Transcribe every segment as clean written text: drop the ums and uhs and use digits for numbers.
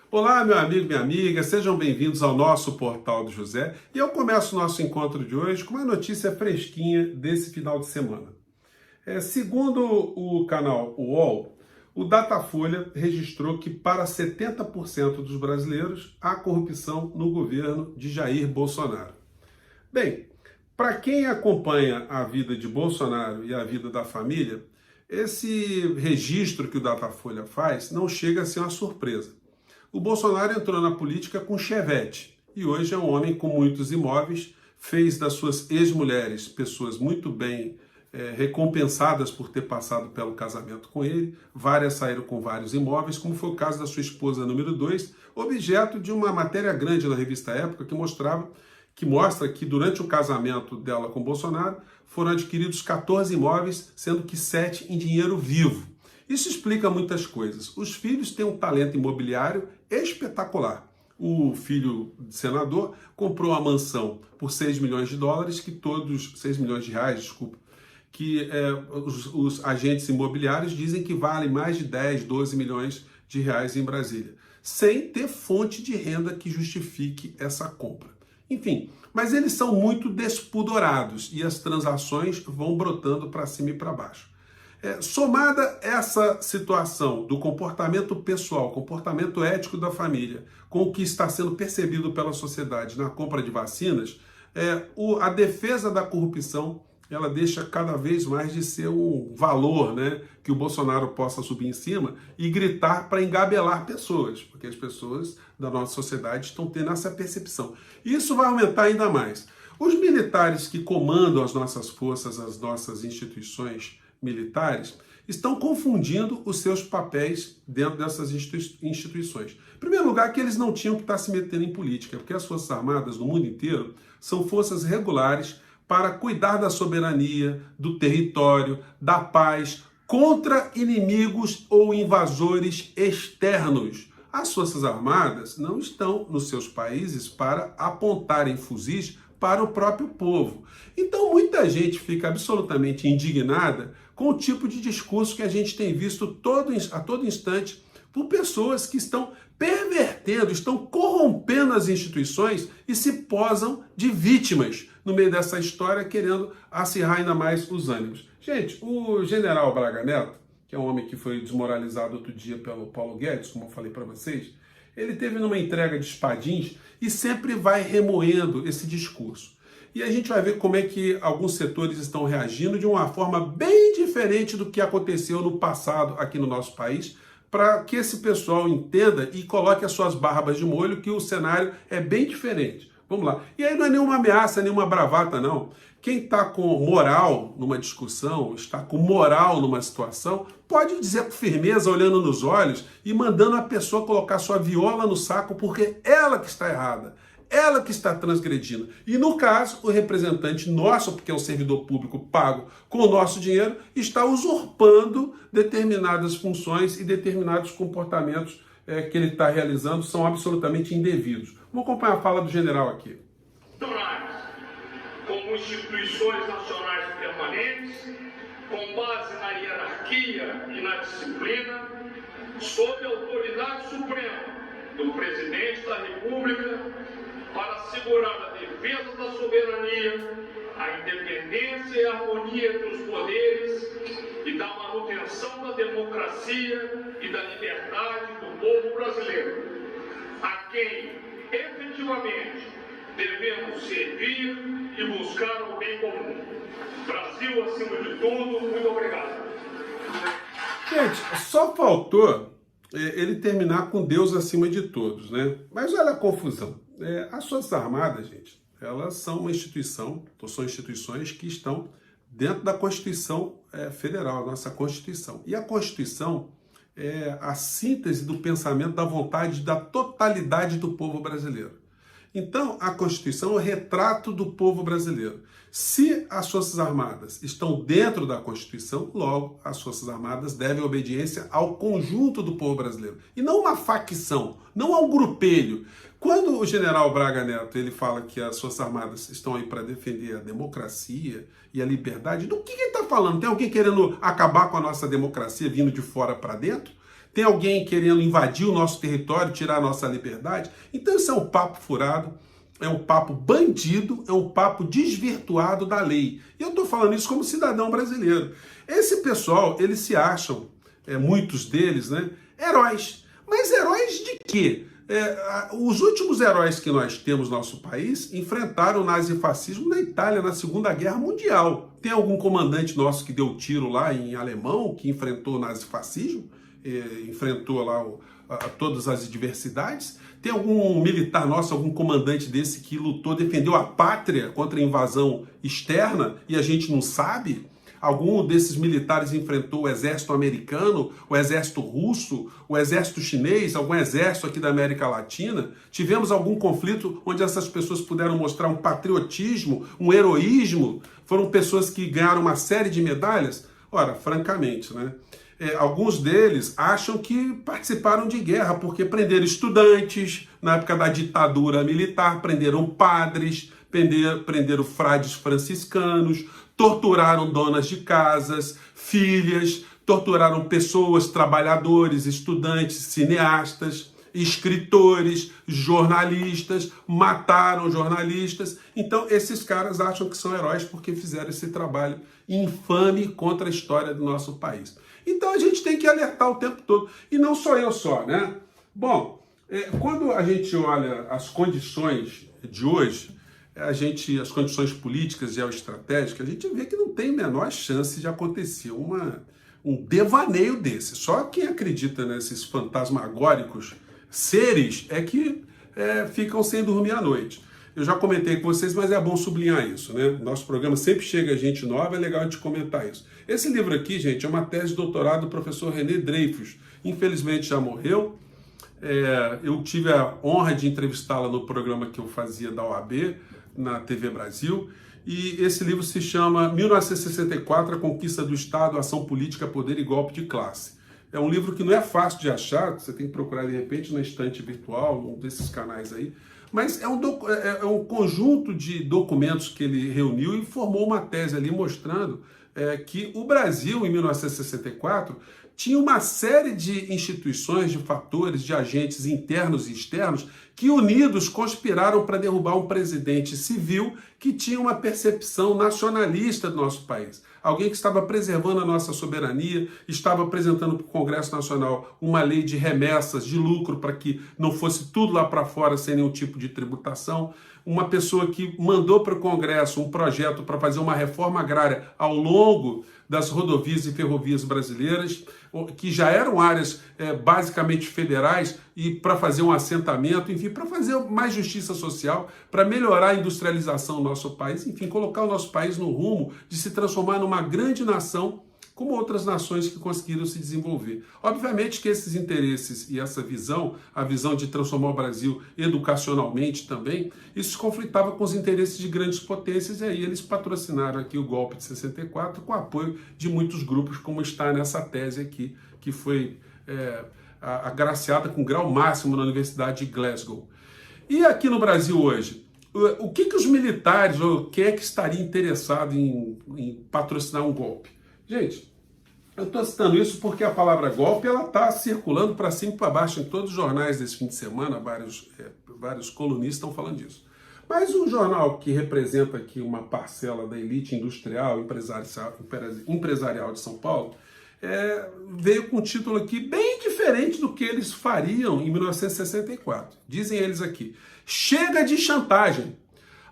Olá, meu amigo, minha amiga, sejam bem-vindos ao nosso Portal do José. E eu começo o nosso encontro de hoje com uma notícia fresquinha desse final de semana. Segundo o canal UOL, o Datafolha registrou que para 70% dos brasileiros há corrupção no governo de Jair Bolsonaro. Bem, para quem acompanha a vida de Bolsonaro e a vida da família, esse registro que o Datafolha faz não chega a ser uma surpresa. O Bolsonaro entrou na política com chevette e hoje é um homem com muitos imóveis, fez das suas ex-mulheres pessoas muito bem recompensadas por ter passado pelo casamento com ele, várias saíram com vários imóveis, como foi o caso da sua esposa número 2, objeto de uma matéria grande na revista Época que mostra que durante o casamento dela com Bolsonaro foram adquiridos 14 imóveis, sendo que 7 em dinheiro vivo. Isso explica muitas coisas. Os filhos têm um talento imobiliário espetacular. O filho de senador comprou uma mansão por 6 milhões de dólares, 6 milhões de reais, desculpa, que os agentes imobiliários dizem que vale mais de 10, 12 milhões de reais em Brasília, sem ter fonte de renda que justifique essa compra. Enfim, mas eles são muito despudorados e as transações vão brotando para cima e para baixo. Somada essa situação do comportamento pessoal, comportamento ético da família, com o que está sendo percebido pela sociedade na compra de vacinas, a defesa da corrupção ela deixa cada vez mais de ser um valor, né, que o Bolsonaro possa subir em cima e gritar para engabelar pessoas, porque as pessoas da nossa sociedade estão tendo essa percepção. E isso vai aumentar ainda mais. Os militares que comandam as nossas forças, as nossas instituições militares, estão confundindo os seus papéis dentro dessas instituições. Em primeiro lugar, que eles não tinham que estar se metendo em política, porque as Forças Armadas no mundo inteiro são forças regulares para cuidar da soberania, do território, da paz, contra inimigos ou invasores externos. As Forças Armadas não estão nos seus países para apontarem fuzis para o próprio povo. Então muita gente fica absolutamente indignada com o tipo de discurso que a gente tem visto a todo instante por pessoas que estão pervertendo, estão corrompendo as instituições e se posam de vítimas no meio dessa história, querendo acirrar ainda mais os ânimos. Gente, o general Braga Neto, que é um homem que foi desmoralizado outro dia pelo Paulo Guedes, como eu falei para vocês, ele teve numa entrega de espadins e sempre vai remoendo esse discurso. E a gente vai ver como é que alguns setores estão reagindo de uma forma bem diferente do que aconteceu no passado aqui no nosso país, para que esse pessoal entenda e coloque as suas barbas de molho que o cenário é bem diferente. Vamos lá. E aí não é nenhuma ameaça, nenhuma bravata, não. Quem está com moral numa discussão, está com moral numa situação, pode dizer com firmeza, olhando nos olhos e mandando a pessoa colocar sua viola no saco, porque ela que está errada, ela que está transgredindo. E no caso, o representante nosso, porque é um servidor público pago com o nosso dinheiro, está usurpando determinadas funções e determinados comportamentos que ele está realizando são absolutamente indevidos. Vamos acompanhar a fala do general aqui. Como instituições nacionais permanentes, com base na hierarquia e na disciplina, sob a autoridade suprema do Presidente da República, para assegurar a defesa da soberania, a independência e a harmonia entre os poderes e da manutenção da democracia e da liberdade do povo brasileiro, a quem efetivamente devemos servir e buscar o bem comum. Brasil acima de tudo, muito obrigado. Gente, só faltou ele terminar com Deus acima de todos, né? Mas olha a confusão. As Forças Armadas, gente, elas são uma instituição, são instituições que estão dentro da Constituição Federal, a nossa Constituição. E a Constituição é a síntese do pensamento, da vontade, da totalidade do povo brasileiro. Então, a Constituição é o retrato do povo brasileiro. Se as Forças Armadas estão dentro da Constituição, logo, as Forças Armadas devem obediência ao conjunto do povo brasileiro. E não uma facção, não a um grupelho. Quando o general Braga Neto ele fala que as Forças Armadas estão aí para defender a democracia e a liberdade, do que ele está falando? Tem alguém querendo acabar com a nossa democracia vindo de fora para dentro? Tem alguém querendo invadir o nosso território, tirar a nossa liberdade? Então isso é um papo furado, é um papo bandido, é um papo desvirtuado da lei. E eu estou falando isso como cidadão brasileiro. Esse pessoal, eles se acham, muitos deles, né, heróis. Mas heróis de quê? Os últimos heróis que nós temos no nosso país enfrentaram o nazifascismo na Itália na Segunda Guerra Mundial. Tem algum comandante nosso que deu tiro lá em alemão, que enfrentou o nazifascismo? Enfrentou lá todas as adversidades? Tem algum militar nosso, algum comandante desse que lutou, defendeu a pátria contra a invasão externa e a gente não sabe? Algum desses militares enfrentou o exército americano, o exército russo, o exército chinês, algum exército aqui da América Latina? Tivemos algum conflito onde essas pessoas puderam mostrar um patriotismo, um heroísmo? Foram pessoas que ganharam uma série de medalhas? Ora, francamente, né? Alguns deles acham que participaram de guerra, porque prenderam estudantes na época da ditadura militar, prenderam padres, prenderam frades franciscanos, torturaram donas de casas, filhas, torturaram pessoas, trabalhadores, estudantes, cineastas, escritores, jornalistas, mataram jornalistas. Então esses caras acham que são heróis porque fizeram esse trabalho infame contra a história do nosso país. Então a gente tem que alertar o tempo todo. E não sou eu só, né? Bom, quando a gente olha as condições de hoje, as condições políticas e geoestratégicas, a gente vê que não tem a menor chance de acontecer um devaneio desse. Só quem acredita nesses fantasmagóricos seres é que ficam sem dormir à noite. Eu já comentei com vocês, mas é bom sublinhar isso, né? Nosso programa sempre chega gente nova, é legal a gente comentar isso. Esse livro aqui, gente, é uma tese de doutorado do professor René Dreyfus. Infelizmente já morreu. Eu tive a honra de entrevistá-la no programa que eu fazia da OAB, na TV Brasil, e esse livro se chama 1964, A Conquista do Estado, Ação Política, Poder e Golpe de Classe. É um livro que não é fácil de achar, você tem que procurar de repente na estante virtual, um desses canais aí, mas é um conjunto de documentos que ele reuniu e formou uma tese ali mostrando que o Brasil, em 1964, tinha uma série de instituições, de fatores, de agentes internos e externos que unidos conspiraram para derrubar um presidente civil que tinha uma percepção nacionalista do nosso país. Alguém que estava preservando a nossa soberania, estava apresentando para o Congresso Nacional uma lei de remessas, de lucro, para que não fosse tudo lá para fora sem nenhum tipo de tributação. Uma pessoa que mandou para o Congresso um projeto para fazer uma reforma agrária ao longo das rodovias e ferrovias brasileiras, que já eram áreas basicamente federais, e para fazer um assentamento, enfim, para fazer mais justiça social, para melhorar a industrialização do nosso país, enfim, colocar o nosso país no rumo de se transformar numa grande nação, como outras nações que conseguiram se desenvolver. Obviamente que esses interesses e essa visão, a visão de transformar o Brasil educacionalmente também, isso se conflitava com os interesses de grandes potências, e aí eles patrocinaram aqui o golpe de 64 com o apoio de muitos grupos, como está nessa tese aqui, que foi agraciada com grau máximo na Universidade de Glasgow. E aqui no Brasil hoje, o que os militares, ou quem é que estaria interessado em patrocinar um golpe? Gente, eu estou citando isso porque a palavra golpe ela está circulando para cima e para baixo em todos os jornais desse fim de semana, vários colunistas estão falando disso. Mas um jornal que representa aqui uma parcela da elite industrial, empresarial de São Paulo, veio com um título aqui bem diferente do que eles fariam em 1964. Dizem eles aqui: chega de chantagem.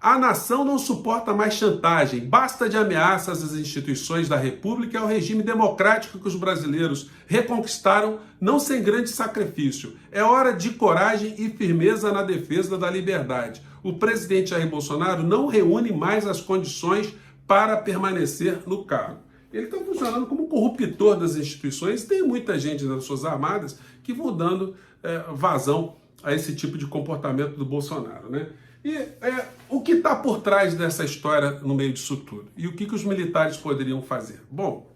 A nação não suporta mais chantagem, basta de ameaças às instituições da República e ao regime democrático que os brasileiros reconquistaram, não sem grande sacrifício. É hora de coragem e firmeza na defesa da liberdade. O presidente Jair Bolsonaro não reúne mais as condições para permanecer no cargo. Ele está funcionando como corruptor das instituições, e tem muita gente nas Forças Armadas que vão dando vazão a esse tipo de comportamento do Bolsonaro, né? E o que está por trás dessa história no meio disso tudo? E o que os militares poderiam fazer? Bom,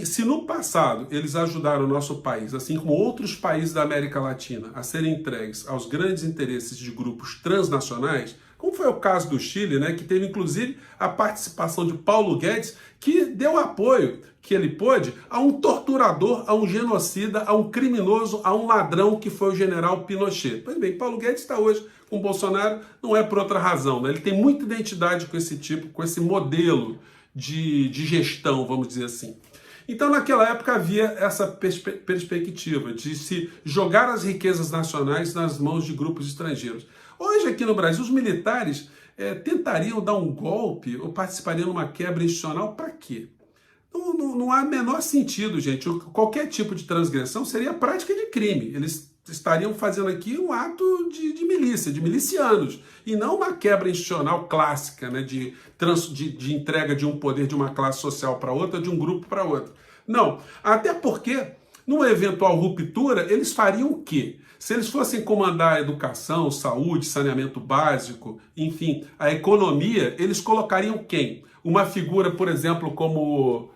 se no passado eles ajudaram o nosso país, assim como outros países da América Latina, a serem entregues aos grandes interesses de grupos transnacionais, como foi o caso do Chile, né, que teve inclusive a participação de Paulo Guedes, que deu apoio que ele pôde a um torturador, a um genocida, a um criminoso, a um ladrão que foi o general Pinochet. Pois bem, Paulo Guedes está hoje com Bolsonaro, não é por outra razão, né? Ele tem muita identidade com esse tipo, com esse modelo de gestão, vamos dizer assim. Então, naquela época, havia essa perspectiva de se jogar as riquezas nacionais nas mãos de grupos estrangeiros. Hoje, aqui no Brasil, os militares tentariam dar um golpe ou participariam de uma quebra institucional para quê? Não há menor sentido, gente. Qualquer tipo de transgressão seria prática de crime. Eles estariam fazendo aqui um ato de milícia, de milicianos, e não uma quebra institucional clássica, né, de entrega de um poder de uma classe social para outra, de um grupo para outro. Não, até porque, numa eventual ruptura, eles fariam o quê? Se eles fossem comandar a educação, saúde, saneamento básico, enfim, a economia, eles colocariam quem? Uma figura, por exemplo, como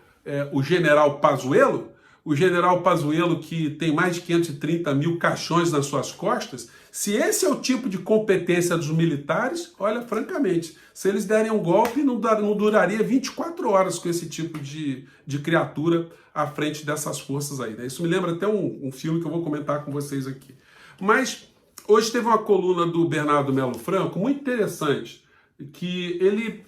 o general Pazuello, o general Pazuello que tem mais de 530 mil caixões nas suas costas. Se esse é o tipo de competência dos militares, olha, francamente, se eles derem um golpe, não duraria 24 horas com esse tipo de criatura à frente dessas forças aí, né? Isso me lembra até um filme que eu vou comentar com vocês aqui. Mas hoje teve uma coluna do Bernardo Melo Franco muito interessante, que ele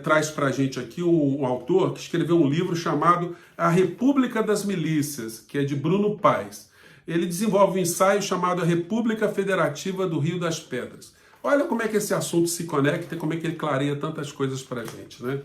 traz para a gente aqui um autor que escreveu um livro chamado A República das Milícias, que é de Bruno Paes. Ele desenvolve um ensaio chamado A República Federativa do Rio das Pedras. Olha como é que esse assunto se conecta e como é que ele clareia tantas coisas para a gente, né?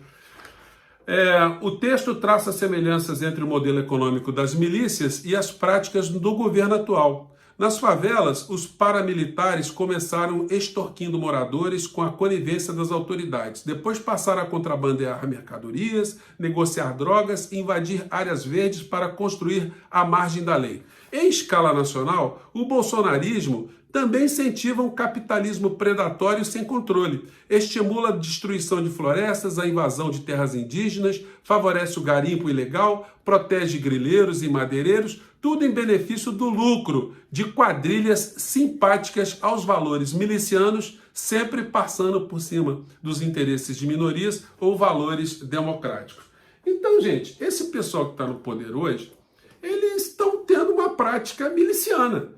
O texto traça semelhanças entre o modelo econômico das milícias e as práticas do governo atual. Nas favelas, os paramilitares começaram extorquindo moradores com a conivência das autoridades. Depois passaram a contrabandear mercadorias, negociar drogas e invadir áreas verdes para construir à margem da lei. Em escala nacional, o bolsonarismo também incentiva um capitalismo predatório sem controle, estimula a destruição de florestas, a invasão de terras indígenas, favorece o garimpo ilegal, protege grileiros e madeireiros, tudo em benefício do lucro de quadrilhas simpáticas aos valores milicianos, sempre passando por cima dos interesses de minorias ou valores democráticos. Então, gente, esse pessoal que está no poder hoje, eles estão tendo uma prática miliciana.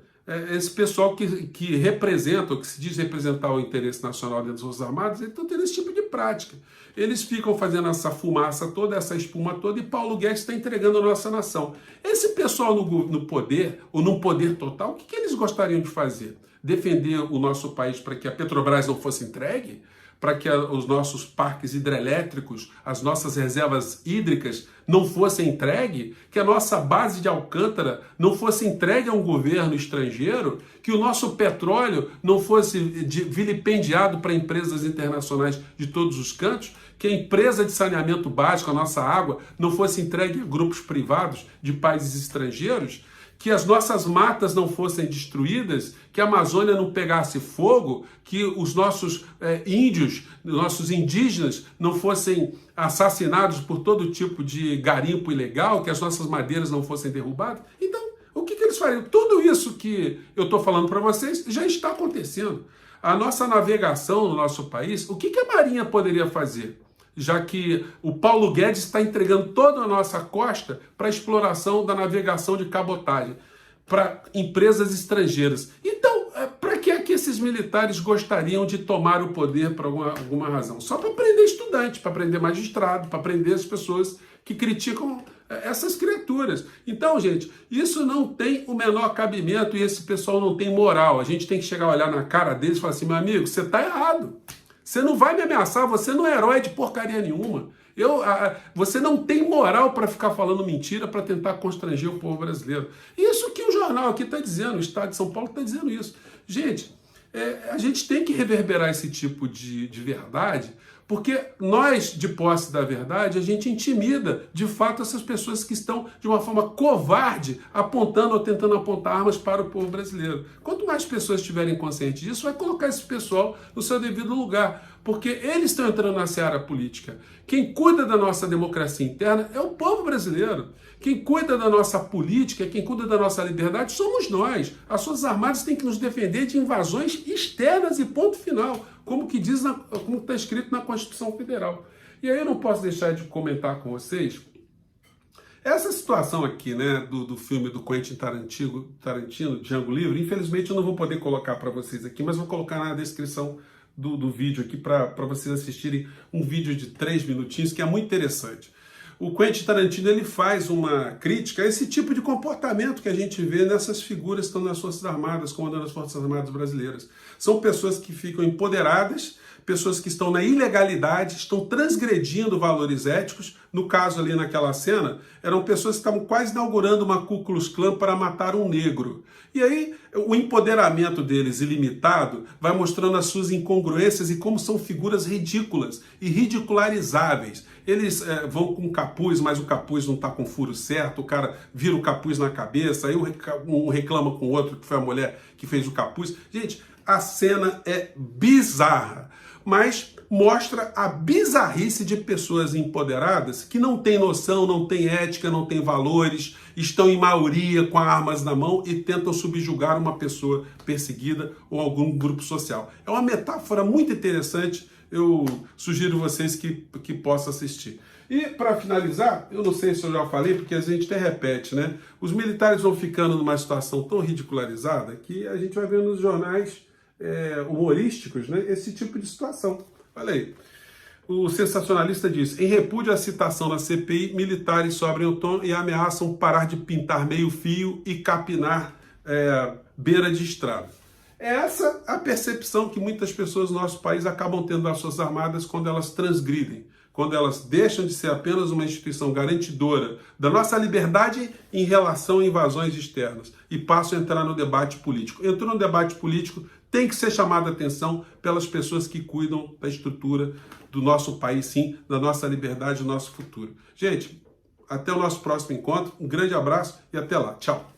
Esse pessoal que representa, ou que se diz representar o interesse nacional dentro das Forças Armadas, eles estão tendo esse tipo de prática. Eles ficam fazendo essa fumaça toda, essa espuma toda, e Paulo Guedes está entregando a nossa nação. Esse pessoal no poder, ou num poder total, o que eles gostariam de fazer? Defender o nosso país para que a Petrobras não fosse entregue? Para que os nossos parques hidrelétricos, as nossas reservas hídricas não fossem entregues, que a nossa base de Alcântara não fosse entregue a um governo estrangeiro, que o nosso petróleo não fosse vilipendiado para empresas internacionais de todos os cantos, que a empresa de saneamento básico, a nossa água, não fosse entregue a grupos privados de países estrangeiros, que as nossas matas não fossem destruídas, que a Amazônia não pegasse fogo, que os nossos índios, nossos indígenas não fossem assassinados por todo tipo de garimpo ilegal, que as nossas madeiras não fossem derrubadas. Então, o que eles fariam? Tudo isso que eu estou falando para vocês já está acontecendo. A nossa navegação no nosso país, o que a Marinha poderia fazer? Já que o Paulo Guedes está entregando toda a nossa costa para a exploração da navegação de cabotagem, para empresas estrangeiras. Então, para que é que esses militares gostariam de tomar o poder por alguma razão? Só para prender estudante, para prender magistrado, para prender as pessoas que criticam essas criaturas. Então, gente, isso não tem o menor cabimento e esse pessoal não tem moral. A gente tem que chegar a olhar na cara deles e falar assim, meu amigo, você está errado. Você não vai me ameaçar, você não é herói de porcaria nenhuma. Você não tem moral para ficar falando mentira para tentar constranger o povo brasileiro. Isso que o jornal aqui está dizendo, o Estado de São Paulo está dizendo isso. Gente, a gente tem que reverberar esse tipo de verdade, porque nós, de posse da verdade, a gente intimida, de fato, essas pessoas que estão, de uma forma covarde, apontando ou tentando apontar armas para o povo brasileiro. Quanto mais pessoas estiverem conscientes disso, vai colocar esse pessoal no seu devido lugar. porque eles estão entrando na seara política. Quem cuida da nossa democracia interna é o povo brasileiro. Quem cuida da nossa política, quem cuida da nossa liberdade, somos nós. As Forças Armadas têm que nos defender de invasões externas e ponto final, como está escrito na Constituição Federal. E aí eu não posso deixar de comentar com vocês essa situação aqui, né, do filme do Quentin Tarantino, Django Livre. Infelizmente eu não vou poder colocar para vocês aqui, mas vou colocar na descrição do vídeo aqui para vocês assistirem um vídeo de 3 minutinhos que é muito interessante. O Quentin Tarantino ele faz uma crítica a esse tipo de comportamento que a gente vê nessas figuras que estão nas Forças Armadas, comandando as Forças Armadas brasileiras. São pessoas que ficam empoderadas, pessoas que estão na ilegalidade, estão transgredindo valores éticos. No caso ali naquela cena, eram pessoas que estavam quase inaugurando uma Ku Klux Klan para matar um negro. E aí o empoderamento deles ilimitado vai mostrando as suas incongruências e como são figuras ridículas e ridicularizáveis. Eles vão com capuz, mas o capuz não está com o furo certo, o cara vira o capuz na cabeça, aí um reclama com o outro, que foi a mulher que fez o capuz. Gente, a cena é bizarra, mas mostra a bizarrice de pessoas empoderadas que não têm noção, não têm ética, não têm valores, estão em maioria com armas na mão e tentam subjugar uma pessoa perseguida ou algum grupo social. É uma metáfora muito interessante, eu sugiro vocês que possam assistir. E para finalizar, eu não sei se eu já falei, porque a gente até repete, né? Os militares vão ficando numa situação tão ridicularizada que a gente vai ver nos jornais humorísticos, né, esse tipo de situação. Olha aí. O sensacionalista diz: em repúdio à citação na CPI, militares sobrem o tom e ameaçam parar de pintar meio fio e capinar beira de estrada. É essa a percepção que muitas pessoas no nosso país acabam tendo das Forças Armadas quando elas transgridem, quando elas deixam de ser apenas uma instituição garantidora da nossa liberdade em relação a invasões externas e passam a entrar no debate político. Entrou no debate político, tem que ser chamada a atenção pelas pessoas que cuidam da estrutura do nosso país, sim, da nossa liberdade, do nosso futuro. Gente, até o nosso próximo encontro, um grande abraço e até lá. Tchau!